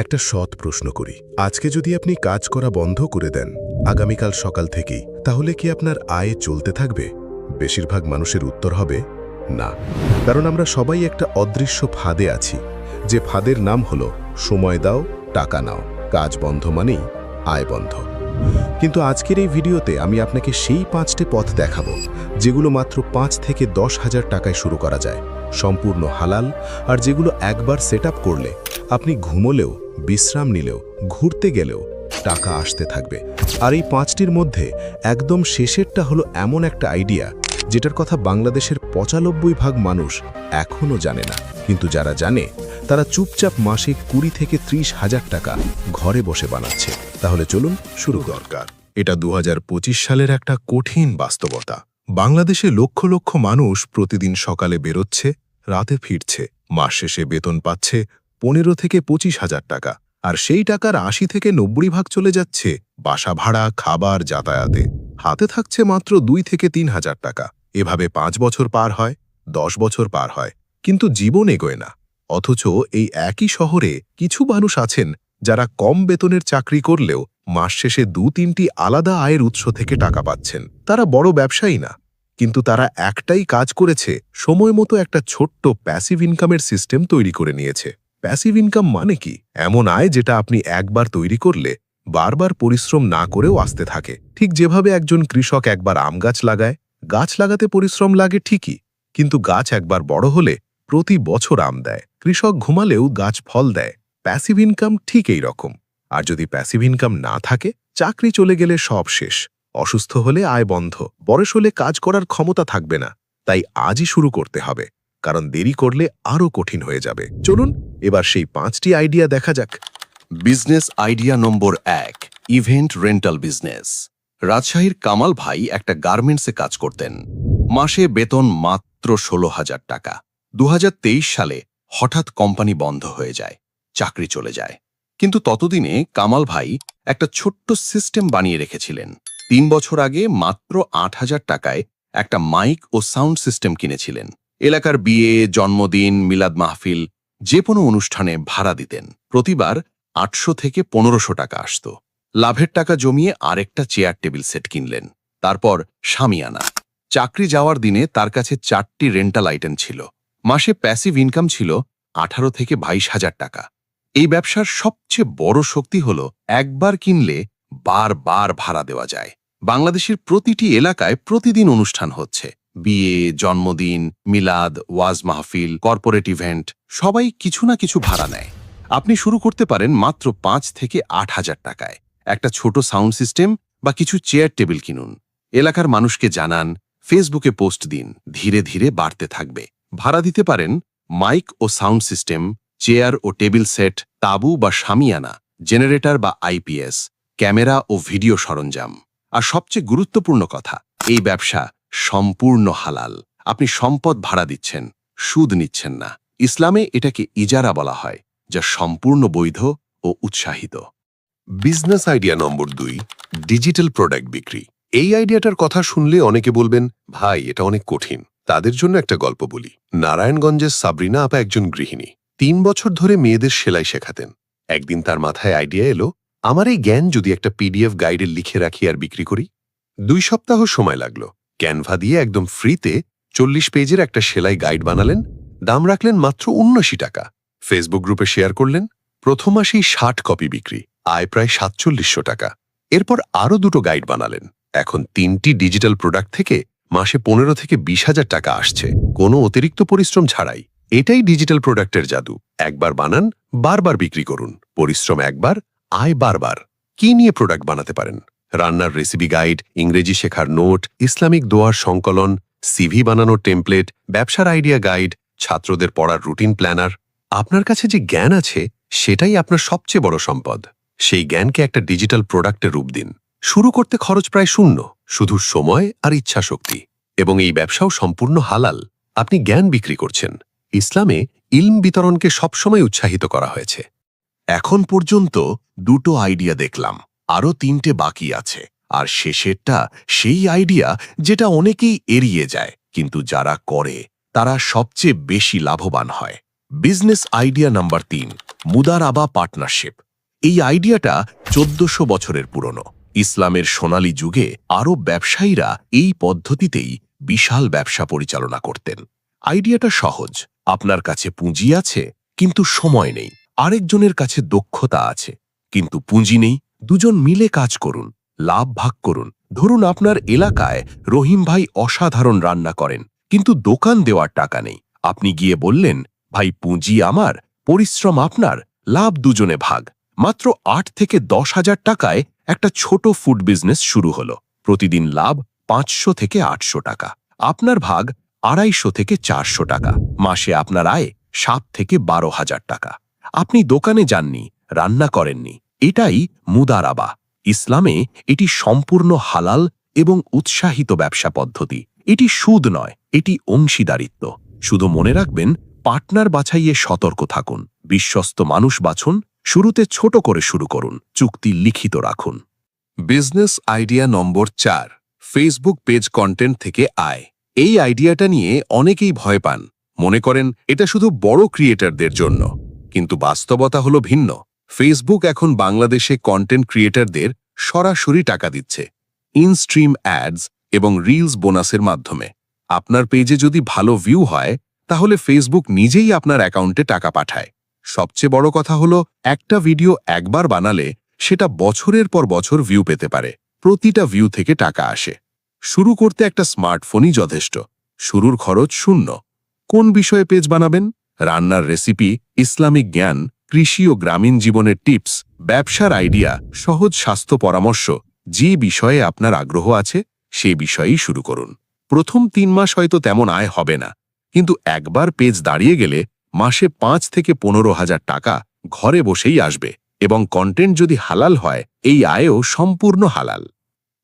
একটা সৎ প্রশ্ন করি, আজকে যদি আপনি কাজ করা বন্ধ করে দেন আগামীকাল সকাল থেকেই, তাহলে কি আপনার আয় চলতে থাকবে? বেশিরভাগ মানুষের উত্তর হবে না। কারণ আমরা সবাই একটা অদৃশ্য ফাঁদে আছি, যে ফাঁদের নাম হলো সময় দাও, টাকা নাও। কাজ বন্ধ মানেই আয় বন্ধ। কিন্তু আজকের এই ভিডিওতে আমি আপনাকে সেই 5টি পথ দেখাবো যেগুলো মাত্র 5 থেকে 10,000 টাকায় শুরু করা যায়, সম্পূর্ণ হালাল, আর যেগুলো একবার সেট করলে আপনি ঘুমোলেও, বিশ্রাম নিলেও, ঘুরতে গেলেও টাকা আসতে থাকবে। আর এই 5টির মধ্যে একদম শেষেরটা হলো এমন একটা আইডিয়া যেটার কথা বাংলাদেশের 95% মানুষ এখনও জানে না। কিন্তু যারা জানে তারা চুপচাপ মাসে 20 থেকে 30,000 টাকা ঘরে বসে বানাচ্ছে। তাহলে চলুন শুরু দরকার। এটা 2025 সালের একটা কঠিন বাস্তবতা। বাংলাদেশে লক্ষ লক্ষ মানুষ প্রতিদিন সকালে বেরোচ্ছে, রাতে ফিরছে, মাস শেষে বেতন পাচ্ছে 15 থেকে 25,000 টাকা, আর সেই টাকার 80 থেকে 90% চলে যাচ্ছে বাসা ভাড়া, খাবার, যাতায়াতে। হাতে থাকছে মাত্র 2 থেকে 3,000 টাকা। এভাবে 5 বছর পার হয়, 10 বছর পার হয়, কিন্তু জীবন এগোয় না। অথচ এই একই শহরে কিছু মানুষ আছেন যারা কম বেতনের চাকরি করলেও মাস শেষে 2-3টি আলাদা আয়ের উৎস থেকে টাকা পাচ্ছেন। তারা বড় ব্যবসায়ী না, কিন্তু তারা একটাই কাজ করেছে, সময় মতো একটা ছোট্ট প্যাসিভ ইনকামের সিস্টেম তৈরি করে নিয়েছে। প্যাসিভ ইনকাম মানে কি? এমন আয় যেটা আপনি একবার তৈরি করলে বারবার পরিশ্রম না করেও আসতে থাকে। ঠিক যেভাবে একজন কৃষক একবার আম গাছ লাগায়, গাছ লাগাতে পরিশ্রম লাগে ঠিকই, কিন্তু গাছ একবার বড় হলে প্রতি বছর আম দেয়। কৃষক ঘুমালেও গাছ ফল দেয়। প্যাসিভ ইনকাম ঠিক এই রকম। আর যদি প্যাসিভ ইনকাম না থাকে, চাকরি চলে গেলে সব শেষ, অসুস্থ হলে আয় বন্ধ, বয়স হলে কাজ করার ক্ষমতা থাকবে না। তাই আজই শুরু করতে হবে, কারণ দেরি করলে আরও কঠিন হয়ে যাবে। চলুন এবার সেই 5টি আইডিয়া দেখা যাক। বিজনেস আইডিয়া নম্বর 1, ইভেন্ট রেন্টাল বিজনেস। রাজশাহীর কামাল ভাই একটা গার্মেন্টসে কাজ করতেন। মাসে বেতন মাত্র 16,000 টাকা। 2023 সালে হঠাৎ কোম্পানি বন্ধ হয়ে যায়, চাকরি চলে যায়। কিন্তু ততদিনে কামাল ভাই একটা ছোট্ট সিস্টেম বানিয়ে রেখেছিলেন। 3 বছর আগে মাত্র 8,000 টাকায় একটা মাইক ও সাউন্ড সিস্টেম কিনেছিলেন। এলাকার বিয়ে, জন্মদিন, মিলাদ মাহফিল, যে কোনো অনুষ্ঠানে ভাড়া দিতেন। প্রতিবার 800 থেকে 1500 টাকা আসত। লাভের টাকা জমিয়ে আরেকটা চেয়ার টেবিল সেট কিনলেন। তারপর শামিয়ানা। চাকরি যাওয়ার দিনে তার কাছে 4টি রেন্টাল আইটেম ছিল। মাসে প্যাসিভ ইনকাম ছিল 18 থেকে 22,000 টাকা। এই ব্যবসার সবচেয়ে বড় শক্তি হল একবার কিনলে বারবার ভাড়া দেওয়া যায়। বাংলাদেশের প্রতিটি এলাকায় প্রতিদিন অনুষ্ঠান হচ্ছে। বিয়ে, জন্মদিন, মিলাদ, ওয়াজ মাহফিল, কর্পোরেট ইভেন্ট, সবাই কিছু না কিছু ভাড়া নেয়। আপনি শুরু করতে পারেন মাত্র 5 থেকে 8,000 টাকায়। একটা ছোট সাউন্ড সিস্টেম বা কিছু চেয়ার টেবিল কিনুন। এলাকার মানুষকে জানান, ফেসবুকে পোস্ট দিন, ধীরে ধীরে বাড়তে থাকবে। ভাড়া দিতে পারেন মাইক ও সাউন্ড সিস্টেম, চেয়ার ও টেবিল সেট, তাঁবু বা শামিয়ানা, জেনারেটর বা আইপিএস, ক্যামেরা ও ভিডিও সরঞ্জাম। আর সবচেয়ে গুরুত্বপূর্ণ কথা, এই ব্যবসা সম্পূর্ণ হালাল। আপনি সম্পদ ভাড়া দিচ্ছেন, সুদ নিচ্ছেন না। ইসলামে এটাকে ইজারা বলা হয়, যা সম্পূর্ণ বৈধ ও উৎসাহিত। বিজনেস আইডিয়া নম্বর 2, ডিজিটাল প্রোডাক্ট বিক্রি। এই আইডিয়াটার কথা শুনলে অনেকে বলবেন, ভাই এটা অনেক কঠিন। তাদের জন্য একটা গল্প বলি। নারায়ণগঞ্জের সাবরিনা আপা একজন গৃহিণী। 3 বছর ধরে মেয়েদের সেলাই শেখাতেন। একদিন তার মাথায় আইডিয়া এলো, আমার এই জ্ঞান যদি একটা পিডিএফ গাইডে লিখে রাখি আর বিক্রি করি। 2 সপ্তাহ সময় লাগলো। ক্যানভা দিয়ে একদম ফ্রিতে 40 পেজের একটা সেলাই গাইড বানালেন। দাম রাখলেন মাত্র 79 টাকা। ফেসবুক গ্রুপে শেয়ার করলেন। প্রথম মাসেই 60 কপি বিক্রি, আয় প্রায় 4700 টাকা। এরপর আরও 2টো গাইড বানালেন। এখন 3টি ডিজিটাল প্রোডাক্ট থেকে মাসে 15 থেকে 20,000 টাকা আসছে, কোনো অতিরিক্ত পরিশ্রম ছাড়াই। এটাই ডিজিটাল প্রোডাক্টের জাদু। একবার বানান, বারবার বিক্রি করুন। পরিশ্রম একবার, আয় বারবার। কি নিয়ে প্রোডাক্ট বানাতে পারেন? রান্নার রেসিপি গাইড, ইংরেজি শেখার নোট, ইসলামিক দোয়ার সংকলন, সিভি বানানোর টেমপ্লেট, ব্যবসার আইডিয়া গাইড, ছাত্রদের পড়ার রুটিন প্ল্যানার। আপনার কাছে যে জ্ঞান আছে সেটাই আপনার সবচেয়ে বড় সম্পদ। সেই জ্ঞানকে একটা ডিজিটাল প্রোডাক্টে রূপ দিন। শুরু করতে খরচ প্রায় 0, শুধু সময় আর ইচ্ছা শক্তি। এবং এই ব্যবসাও সম্পূর্ণ হালাল। আপনি জ্ঞান বিক্রি করছেন। ইসলামে ইলম বিতরণকে সবসময় উৎসাহিত করা হয়েছে। এখন পর্যন্ত 2টো আইডিয়া দেখলাম, আরও 3টে বাকি আছে। আর শেষেরটা সেই আইডিয়া যেটা অনেকেই এড়িয়ে যায়, কিন্তু যারা করে তারা সবচেয়ে বেশি লাভবান হয়। Business idea number 3, Mudaraba partnership. এই আইডিয়াটা 1400 বছরের পুরনো। ইসলামের সোনালী যুগে আরব ব্যবসায়ীরা এই পদ্ধতিতেই বিশাল ব্যবসা পরিচালনা করতেন। আইডিয়াটা সহজ। আপনার কাছে পুঁজি আছে কিন্তু সময় নেই, আরেকজনের কাছে দক্ষতা আছে কিন্তু পুঁজি নেই। দুজন মিলে কাজ করুন, লাভ ভাগ করুন। ধরুন আপনার এলাকায় রহিম ভাই অসাধারণ রান্না করেন কিন্তু দোকান দেওয়ার টাকা নেই। আপনি গিয়ে বললেন, ভাই পুঁজি আমার, পরিশ্রম আপনার, লাভ দুজনে ভাগ। মাত্র 8 থেকে 10,000 টাকায় একটা ছোট ফুড বিজনেস শুরু হলো। প্রতিদিন লাভ 500 থেকে 800 টাকা। আপনার ভাগ 250 থেকে 400 টাকা। মাসে আপনার আয় 7 থেকে 12,000 টাকা। আপনি দোকানে যাননি, রান্না করেননি। এটাই মুদারাবা। ইসলামে এটি সম্পূর্ণ হালাল এবং উৎসাহিত ব্যবসা পদ্ধতি। এটি সুদ নয়, এটি অংশীদারিত্ব। শুধু মনে রাখবেন, পার্টনার বাছাইয়ে সতর্ক থাকুন, বিশ্বস্ত মানুষ বাছুন, শুরুতে ছোট করে শুরু করুন, চুক্তি লিখিত রাখুন। বিজনেস আইডিয়া নম্বর 4, ফেসবুক পেজ কন্টেন্ট থেকে আয়। এই আইডিয়াটা নিয়ে অনেকেই ভয় পান, মনে করেন এটা শুধু বড় ক্রিয়েটরদের জন্য। কিন্তু বাস্তবতা হলো ভিন্ন। ফেসবুক এখন বাংলাদেশে কন্টেন্ট ক্রিয়েটরদের সরাসরি টাকা দিচ্ছে, ইনস্ট্রিম অ্যাডস এবং রিলস বোনাসের মাধ্যমে। আপনার পেজে যদি ভালো ভিউ হয় তাহলে ফেসবুক নিজেই আপনার অ্যাকাউন্টে টাকা পাঠায়। সবচেয়ে বড় কথা হলো, একটা ভিডিও একবার বানালে সেটা বছরের পর বছর ভিউ পেতে পারে। প্রতিটা ভিউ থেকে টাকা আসে। শুরু করতে একটা স্মার্টফোনই যথেষ্ট। শুরুর খরচ শূন্য। কোন বিষয়ে পেজ বানাবেন? রান্নার রেসিপি, ইসলামিক জ্ঞান, কৃষি ও গ্রামীণ জীবনের টিপস, ব্যবসার আইডিয়া, সহজ স্বাস্থ্য পরামর্শ। যে বিষয়ে আপনার আগ্রহ আছে সেই বিষয়েই শুরু করুন। প্রথম 3 মাস হয়তো তেমন আয় হবে না, কিন্তু একবার পেজ দাঁড়িয়ে গেলে মাসে 5 থেকে 15,000 টাকা ঘরে বসেই আসবে। এবং কন্টেন্ট যদি হালাল হয়, এই আয়ও সম্পূর্ণ হালাল।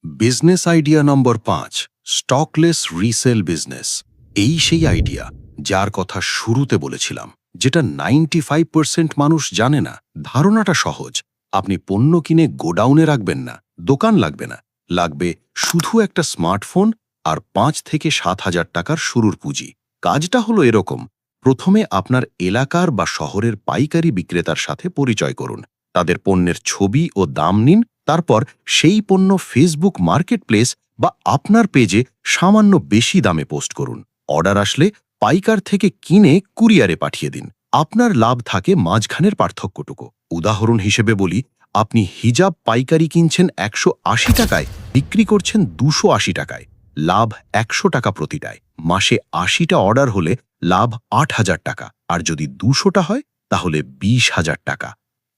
বিজনেস আইডিয়া নম্বর 5, স্টকলেস রিসেল বিজনেস। এই সেই আইডিয়া যার কথা শুরুতে বলেছিলাম, যেটা 95% মানুষ জানে না। ধারণাটা সহজ। আপনি পণ্য কিনে গোডাউনে রাখবেন না, দোকান লাগবে না, লাগবে শুধু একটা স্মার্টফোন আর 5 থেকে 7,000 টাকার শুরুর পুঁজি। কাজটা হলো এরকম: প্রথমে আপনার এলাকার বা শহরের পাইকারি বিক্রেতার সাথে পরিচয় করুন, তাদের পণ্যের ছবি ও দাম নিন। তারপর সেই পণ্য ফেসবুক মার্কেটপ্লেস বা আপনার পেজে সামান্য বেশি দামে পোস্ট করুন। অর্ডার আসলে পাইকার থেকে কিনে কুরিয়ারে পাঠিয়ে দিন। আপনার লাভ থাকে মাঝখানের পার্থক্যটুকু। উদাহরণ হিসেবে বলি, আপনি হিজাব পাইকারি কিনছেন 180 টাকায়, বিক্রি করছেন 280 টাকায়। লাভ 100 টাকা প্রতিটায়। মাসে 80টা অর্ডার হলে লাভ 8,000 টাকা। আর যদি 200টা হয় তাহলে 20,000 টাকা।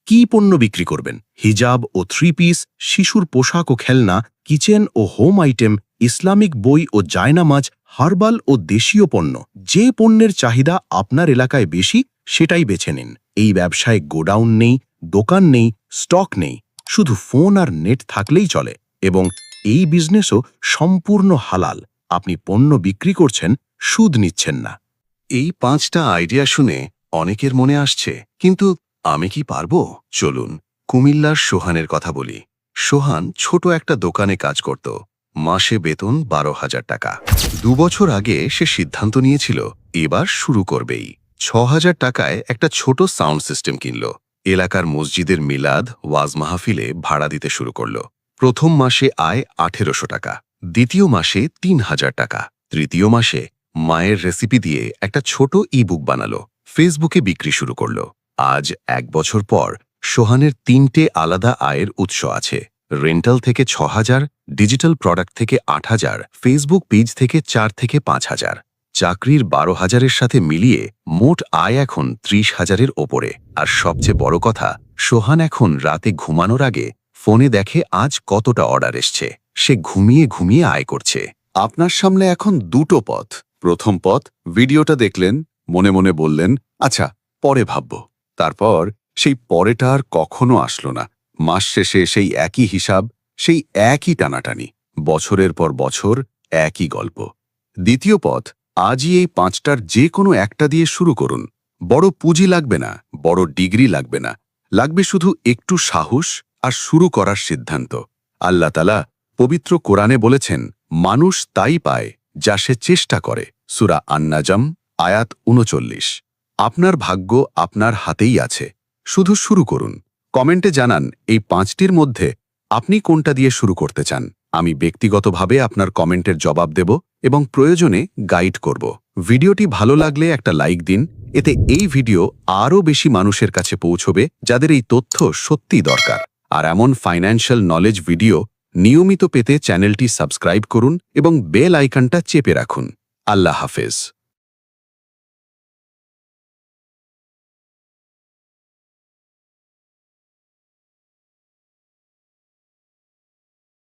কি পণ্য বিক্রি করবেন? হিজাব ও 3 পিস, শিশুর পোশাক ও খেলনা, কিচেন ও হোম আইটেম, ইসলামিক বই ও জায়নামাজ, হার্বাল ও দেশীয় পণ্য। যে পণ্যের চাহিদা আপনার এলাকায় বেশি সেটাই বেছে নিন। এই ব্যবসায় গোডাউন নেই, দোকান নেই, স্টক নেই, শুধু ফোন আর নেট থাকলেই চলে। এবং এই বিজনেসও সম্পূর্ণ হালাল। আপনি পণ্য বিক্রি করছেন, সুদ নিচ্ছেন না। এই 5টা আইডিয়া শুনে অনেকের মনে আসছে, কিন্তু আমি কি পারবো? চলুন কুমিল্লার সোহানের কথা বলি। সোহান ছোট একটা দোকানে কাজ করত, মাসে বেতন 12,000 টাকা। 2 বছর আগে সে সিদ্ধান্ত নিয়েছিল এবার শুরু করবেই। 6,000 টাকায় একটা ছোট সাউন্ড সিস্টেম কিনল। এলাকার মসজিদের মিলাদ, ওয়াজ মাহফিলে ভাড়া দিতে শুরু করল। প্রথম মাসে আয় 1,800 টাকা, দ্বিতীয় মাসে 3,000 টাকা, তৃতীয় মাসে মায়ের রেসিপি দিয়ে একটা ছোট ইবুক বানালো, ফেসবুকে বিক্রি শুরু করল। আজ 1 বছর পর সোহানের 3টে আলাদা আয়ের উৎস আছে। রেন্টাল থেকে 6,000, ডিজিটাল প্রোডাক্ট থেকে 8,000, ফেসবুক পেজ থেকে 4 থেকে 5,000। চাকরির 12,000-এর সাথে মিলিয়ে মোট আয় এখন 30,000-এর ওপরে। আর সবচেয়ে বড় কথা, সোহান এখন রাতে ঘুমানোর আগে ফোনে দেখে আজ কতটা অর্ডার এসছে। সে ঘুমিয়ে ঘুমিয়ে আয় করছে। আপনার সামনে এখন 2টো পথ। প্রথম পথ, ভিডিওটা দেখলেন, মনে মনে বললেন, আচ্ছা পরে ভাবব। তারপর সেই পরেটা আর কখনো আসলো না। মাস শেষে সেই একই হিসাব, সেই একই টানাটানি, বছরের পর বছর একই গল্প। দ্বিতীয় পথ, আজই এই 5টার যে কোনো একটা দিয়ে শুরু করুন। বড় পুঁজি লাগবে না, বড় ডিগ্রি লাগবে না, লাগবে শুধু একটু সাহস আর শুরু করার সিদ্ধান্ত। আল্লাহ তাআলা পবিত্র কোরআনে বলেছেন, মানুষ তাই পায় যা সে চেষ্টা করে। সূরা আন-নাজম, আয়াত 39। আপনার ভাগ্য আপনার হাতেই আছে। শুধু শুরু করুন। কমেন্টে জানান এই 5টির মধ্যে আপনি কোনটা দিয়ে শুরু করতে চান। আমি ব্যক্তিগতভাবে আপনার কমেন্টের জবাব দেব এবং প্রয়োজনে গাইড করব। ভিডিওটি ভালো লাগলে একটা লাইক দিন, এতে এই ভিডিও আরও বেশি মানুষের কাছে পৌঁছবে যাদের এই তথ্য সত্যিই দরকার। আর এমন ফাইন্যান্সিয়াল নলেজ ভিডিও নিয়মিত পেতে চ্যানেলটি সাবস্ক্রাইব করুন এবং বেল আইকনটা চেপে রাখুন। আল্লাহ হাফেজ।